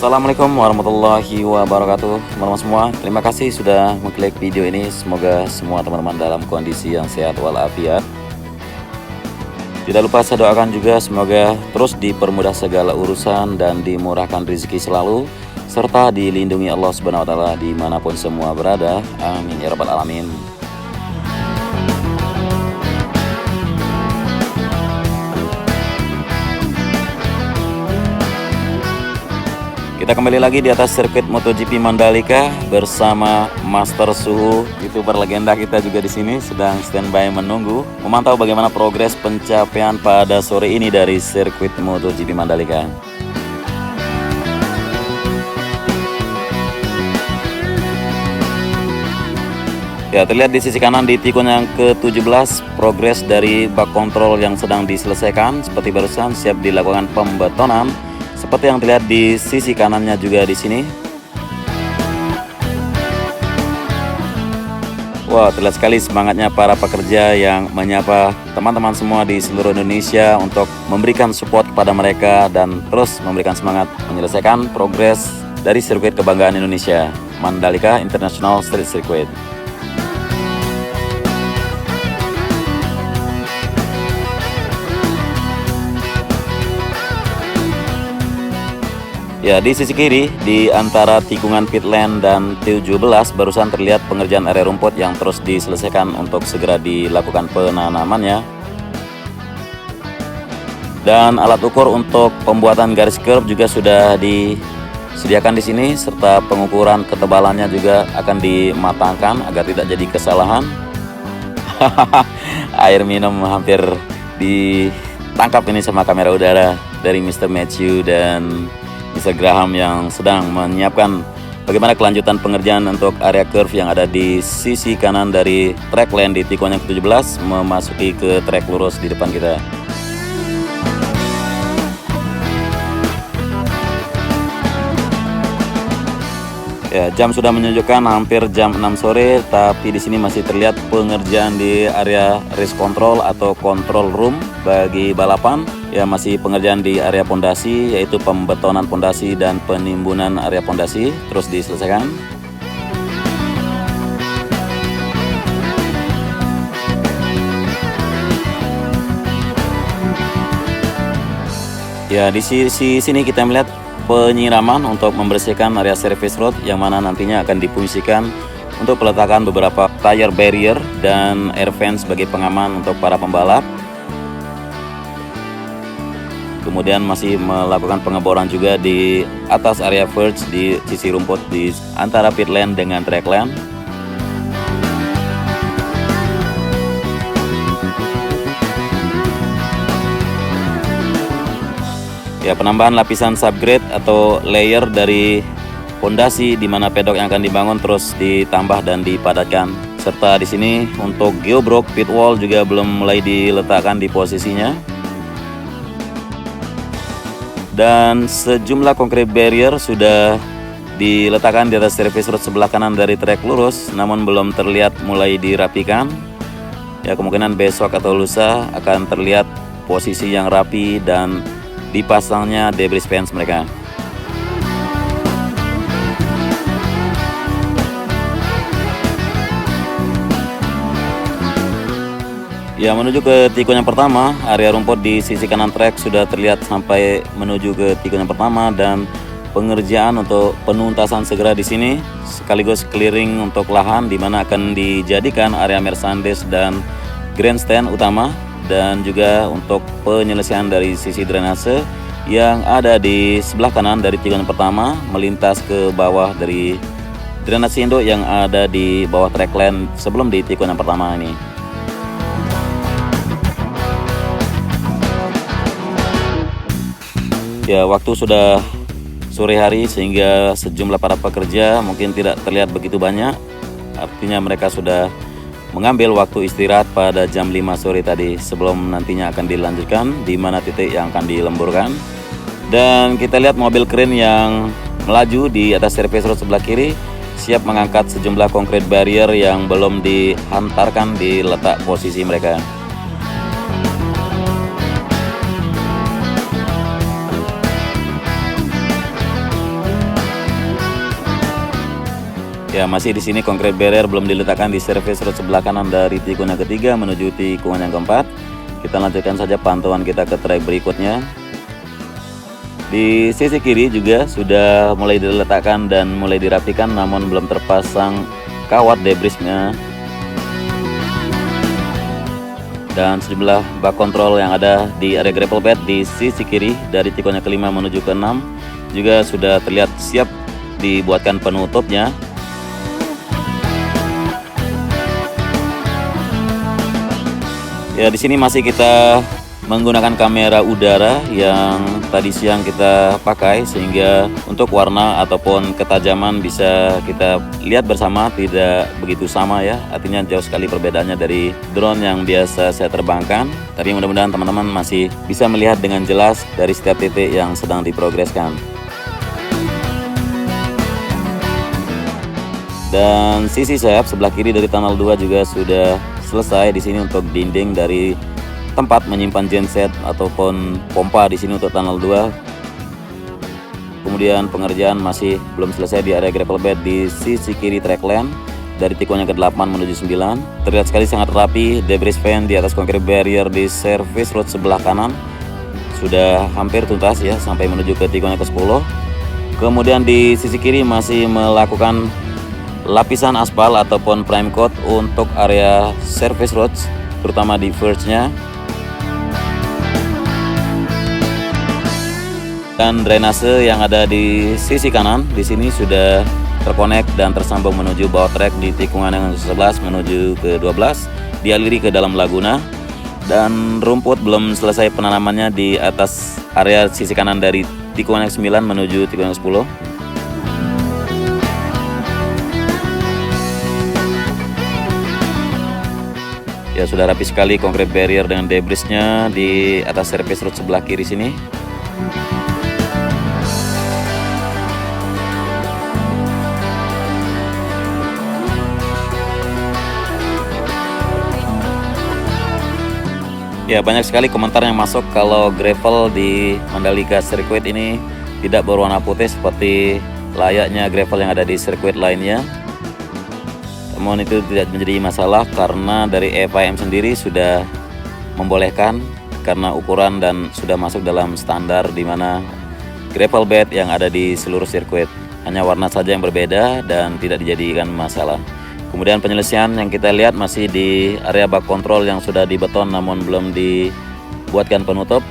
Assalamualaikum warahmatullahi wabarakatuh teman-teman semua. Terima kasih sudah mengklik video ini. Semoga semua teman-teman dalam kondisi yang sehat walafiat. Tidak lupa saya doakan juga semoga terus dipermudah segala urusan dan dimurahkan rezeki selalu, serta dilindungi Allah Subhanahu wa taala dimanapun semua berada. Amin ya rabbal alamin. Kita kembali lagi di atas sirkuit MotoGP Mandalika bersama Master Suhu, YouTuber legenda kita juga di sini sedang standby menunggu memantau bagaimana progres pencapaian pada sore ini dari sirkuit MotoGP Mandalika. Ya, terlihat di sisi kanan di tikun yang ke-17 progres dari bak kontrol yang sedang diselesaikan seperti barusan, siap dilakukan pembetonan. Seperti yang terlihat di sisi kanannya juga di sini. Wah, terlihat sekali semangatnya para pekerja yang menyapa teman-teman semua di seluruh Indonesia untuk memberikan support kepada mereka dan terus memberikan semangat menyelesaikan progres dari sirkuit kebanggaan Indonesia, Mandalika International Street Circuit. Ya, di sisi kiri, di antara tikungan pit lane dan 17 barusan terlihat pengerjaan area rumput yang terus diselesaikan untuk segera dilakukan penanamannya. Dan alat ukur untuk pembuatan garis curve juga sudah disediakan di sini, serta pengukuran ketebalannya juga akan dimatangkan agar tidak jadi kesalahan. Air minum hampir ditangkap ini sama kamera udara dari Mr. Matthew dan Mr. Graham yang sedang menyiapkan bagaimana kelanjutan pengerjaan untuk area curve yang ada di sisi kanan dari track lane di tikungan yang ke-17 memasuki ke track lurus di depan kita. Ya, jam sudah menunjukkan hampir jam 6 sore, tapi di sini masih terlihat pengerjaan di area race control atau control room bagi balapan. Ya, masih pengerjaan di area pondasi, yaitu pembetonan pondasi dan penimbunan area pondasi terus diselesaikan. Ya, di sisi sini kita melihat penyiraman untuk membersihkan area service road yang mana nantinya akan difungsikan untuk peletakan beberapa tire barrier dan air vent sebagai pengaman untuk para pembalap. Kemudian masih melakukan pengeboran juga di atas area verge di sisi rumput di antara pit lane dengan track lane. Ya, penambahan lapisan subgrade atau layer dari pondasi di mana pedok yang akan dibangun terus ditambah dan dipadatkan. Serta di sini untuk geobroke pit wall juga belum mulai diletakkan di posisinya. Dan sejumlah concrete barrier sudah diletakkan di atas service road sebelah kanan dari trek lurus, namun belum terlihat mulai dirapikan. Ya, kemungkinan besok atau lusa akan terlihat posisi yang rapi dan dipasangnya debris fence mereka. Ya, menuju ke tikun yang pertama, area rumput di sisi kanan trek sudah terlihat sampai menuju ke tikun yang pertama dan pengerjaan untuk penuntasan segera di sini sekaligus clearing untuk lahan di mana akan dijadikan area Mercedes dan grandstand utama dan juga untuk penyelesaian dari sisi drainase yang ada di sebelah kanan dari tikun yang pertama melintas ke bawah dari drainase induk yang ada di bawah track lane sebelum di tikun yang pertama ini. Ya, waktu sudah sore hari sehingga sejumlah para pekerja mungkin tidak terlihat begitu banyak. Artinya mereka sudah mengambil waktu istirahat pada jam 5 sore tadi sebelum nantinya akan dilanjutkan di mana titik yang akan dilemburkan. Dan kita lihat mobil crane yang melaju di atas service road sebelah kiri siap mengangkat sejumlah concrete barrier yang belum dihantarkan di letak posisi mereka. Ya, masih di sini concrete barrier belum diletakkan di service road sebelah kanan dari tikungan yang ketiga menuju tikungan yang keempat. Kita lanjutkan saja pantauan kita ke trek berikutnya. Di sisi kiri juga sudah mulai diletakkan dan mulai dirapikan, namun belum terpasang kawat debrisnya. Dan sejumlah bak kontrol yang ada di area gravel bed di sisi kiri dari tikungan yang kelima menuju ke 6 juga sudah terlihat siap dibuatkan penutupnya. Ya, di sini masih kita menggunakan kamera udara yang tadi siang kita pakai, sehingga untuk warna ataupun ketajaman bisa kita lihat bersama, tidak begitu sama ya. Artinya jauh sekali perbedaannya dari drone yang biasa saya terbangkan. Tapi mudah-mudahan teman-teman masih bisa melihat dengan jelas dari setiap titik yang sedang diprogreskan. Dan sisi sayap sebelah kiri dari tunnel 2 juga sudah selesai di sini untuk dinding dari tempat menyimpan genset ataupun pompa di sini untuk tunnel 2. Kemudian pengerjaan masih belum selesai di area gravel bed di sisi kiri track lane dari tikungan yang ke-8 menuju 9. Terlihat sekali sangat rapi debris fan di atas concrete barrier di service road sebelah kanan. Sudah hampir tuntas ya sampai menuju ke tikungan yang ke-10. Kemudian di sisi kiri masih melakukan lapisan aspal ataupun prime coat untuk area service roads, terutama di verge-nya. Dan drainase yang ada di sisi kanan di sini sudah terkonek dan tersambung menuju bawah trek di tikungan yang ke-11 menuju ke-12, dialiri ke dalam laguna. Dan rumput belum selesai penanamannya di atas area sisi kanan dari tikungan yang ke-9 menuju tikungan yang ke-10. Ya, sudah rapi sekali concrete barrier dengan debrisnya di atas service road sebelah kiri sini. Ya, banyak sekali komentar yang masuk kalau gravel di Mandalika Circuit ini tidak berwarna putih seperti layaknya gravel yang ada di sirkuit lainnya. Namun itu tidak menjadi masalah karena dari FIM sendiri sudah membolehkan karena ukuran dan sudah masuk dalam standar di mana gravel bed yang ada di seluruh sirkuit. Hanya warna saja yang berbeda dan tidak dijadikan masalah. Kemudian penyelesaian yang kita lihat masih di area bak kontrol yang sudah dibeton namun belum dibuatkan penutup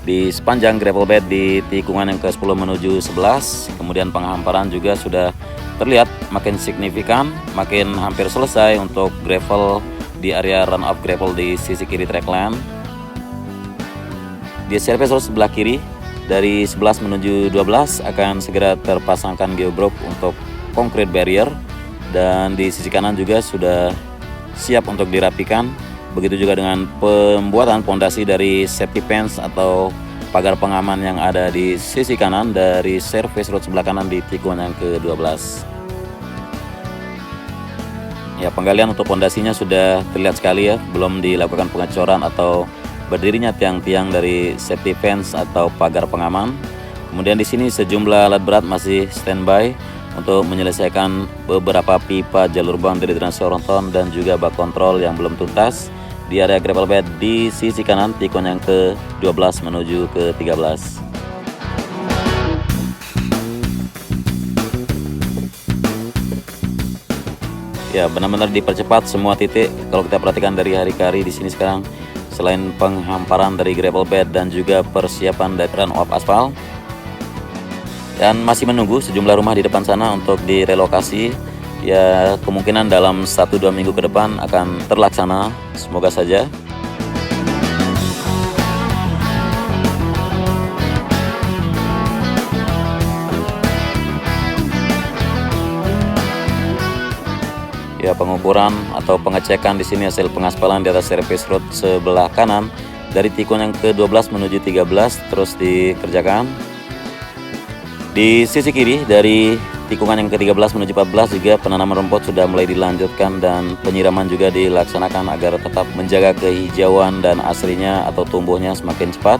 di sepanjang gravel bed di tikungan yang ke-10 menuju 11. Kemudian penghamparan juga sudah terlihat makin signifikan, makin hampir selesai untuk gravel di area run off gravel di sisi kiri track lane. Di service road sebelah kiri dari 11 menuju 12 akan segera terpasangkan geobrok untuk concrete barrier, dan di sisi kanan juga sudah siap untuk dirapikan. Begitu juga dengan pembuatan pondasi dari safety fence atau pagar pengaman yang ada di sisi kanan dari service road sebelah kanan di tikungan yang ke-12. Ya, penggalian untuk pondasinya sudah terlihat sekali ya, belum dilakukan pengecoran atau berdirinya tiang-tiang dari safety fence atau pagar pengaman. Kemudian di sini sejumlah alat berat masih standby untuk menyelesaikan beberapa pipa jalur bang dari drainase Ronton dan juga bak kontrol yang belum tuntas di area gravel bed di sisi kanan tikungan yang ke-12 menuju ke-13. Ya, benar-benar dipercepat semua titik. Kalau kita perhatikan dari hari ke hari di sini sekarang, selain penghamparan dari gravel bed dan juga persiapan dari run off aspal, dan masih menunggu sejumlah rumah di depan sana untuk direlokasi. Ya, kemungkinan dalam 1-2 minggu ke depan akan terlaksana, semoga saja. Ya, pengukuran atau pengecekan di sini hasil pengaspalan di atas service road sebelah kanan dari tikungan yang ke-12 menuju 13 terus dikerjakan. Di sisi kiri dari tikungan yang ke-13 menuju 14 juga penanaman rumput sudah mulai dilanjutkan dan penyiraman juga dilaksanakan agar tetap menjaga kehijauan dan aslinya atau tumbuhnya semakin cepat.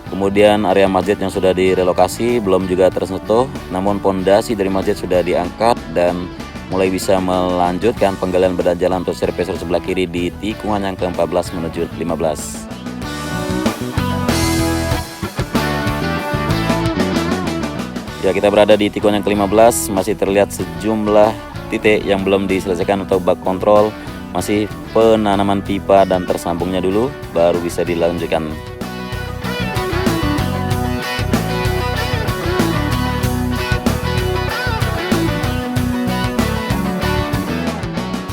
Kemudian area masjid yang sudah direlokasi belum juga tersentuh, namun pondasi dari masjid sudah diangkat dan mulai bisa melanjutkan penggalian badan jalan untuk surfacer sebelah kiri di tikungan yang ke-14 menuju 15. Ya, kita berada di tikungan yang ke-15, masih terlihat sejumlah titik yang belum diselesaikan untuk bak kontrol, masih penanaman pipa dan tersambungnya dulu, baru bisa dilanjutkan.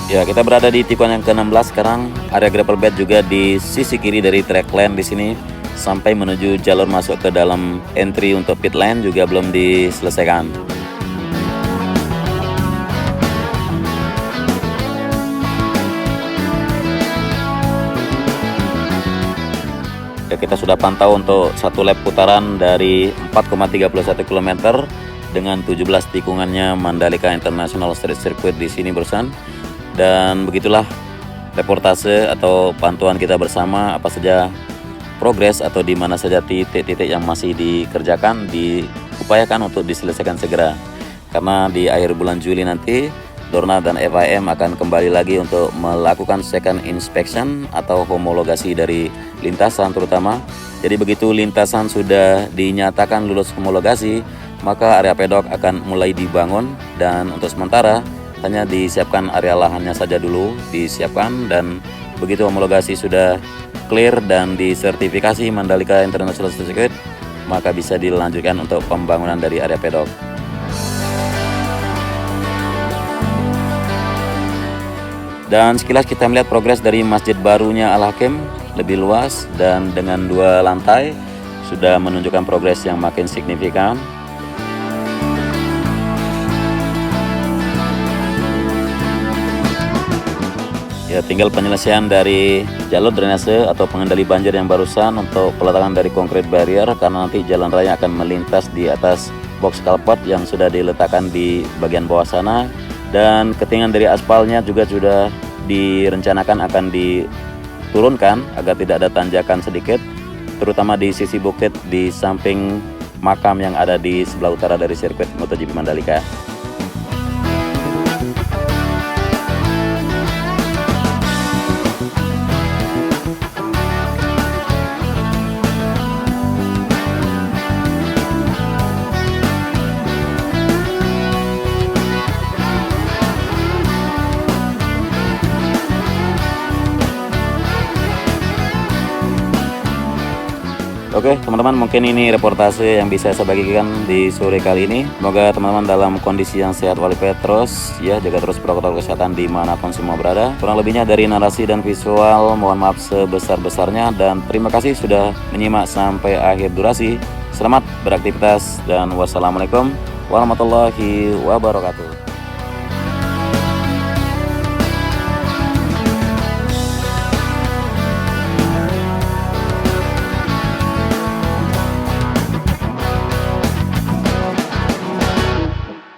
Ya, kita berada di tikungan yang ke-16 sekarang. Area gravel bed juga di sisi kiri dari track lane di sini sampai menuju jalur masuk ke dalam entry untuk pit lane juga belum diselesaikan. Ya, kita sudah pantau untuk satu lap putaran dari 4,31 km dengan 17 tikungannya Mandalika International Street Circuit di sini Bossan. Dan begitulah reportase atau pantauan kita bersama apa saja progres atau di mana saja titik-titik yang masih dikerjakan, diupayakan untuk diselesaikan segera. Karena di akhir bulan Juli nanti Dorna dan FIM akan kembali lagi untuk melakukan second inspection atau homologasi dari lintasan terutama. Jadi begitu lintasan sudah dinyatakan lulus homologasi, maka area pedok akan mulai dibangun dan untuk sementara hanya disiapkan area lahannya saja dulu disiapkan, dan begitu homologasi sudah clear dan disertifikasi Mandalika International Circuit, maka bisa dilanjutkan untuk pembangunan dari area pedok. Dan sekilas kita melihat progres dari masjid barunya Al-Hakim, lebih luas dan dengan 2 lantai, sudah menunjukkan progres yang makin signifikan. Ya, tinggal penyelesaian dari jalur drainase atau pengendali banjir yang barusan untuk peletakan dari concrete barrier, karena nanti jalan raya akan melintas di atas box culvert yang sudah diletakkan di bagian bawah sana, dan ketinggian dari aspalnya juga sudah direncanakan akan diturunkan agar tidak ada tanjakan sedikit, terutama di sisi bukit di samping makam yang ada di sebelah utara dari sirkuit MotoGP Mandalika. Oke teman-teman, mungkin ini reportase yang bisa saya bagikan di sore kali ini. Semoga teman-teman dalam kondisi yang sehat walafiat terus, ya, jaga terus protokol kesehatan dimanapun semua berada. Kurang lebihnya dari narasi dan visual, mohon maaf sebesar-besarnya, dan terima kasih sudah menyimak sampai akhir durasi. Selamat beraktivitas dan wassalamualaikum warahmatullahi wabarakatuh.